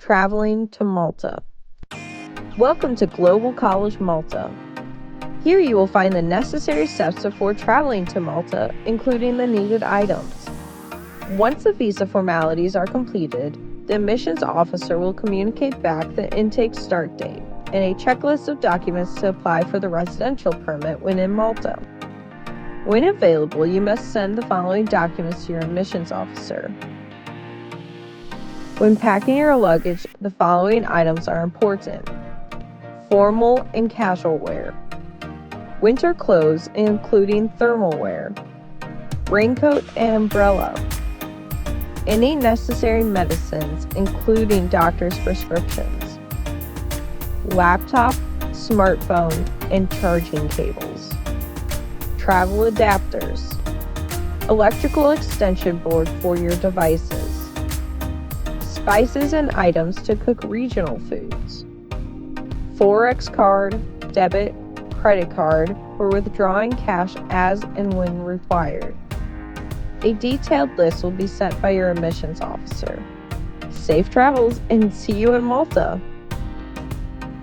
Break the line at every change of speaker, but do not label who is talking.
Traveling to Malta. Welcome to Global College Malta. Here you will find the necessary steps before traveling to Malta, including the needed items. Once the visa formalities are completed, the admissions officer will communicate back the intake start date and a checklist of documents to apply for the residential permit when in Malta. When available, you must send the following documents to your admissions officer. When packing your luggage, the following items are important: formal and casual wear, winter clothes including thermal wear, raincoat and umbrella, any necessary medicines including doctor's prescriptions, laptop, smartphone, and charging cables, travel adapters, electrical extension board for your devices, spices and items to cook regional foods, Forex card, debit, credit card for withdrawing cash as and when required. A detailed list will be sent by your admissions officer. Safe travels and see you in Malta!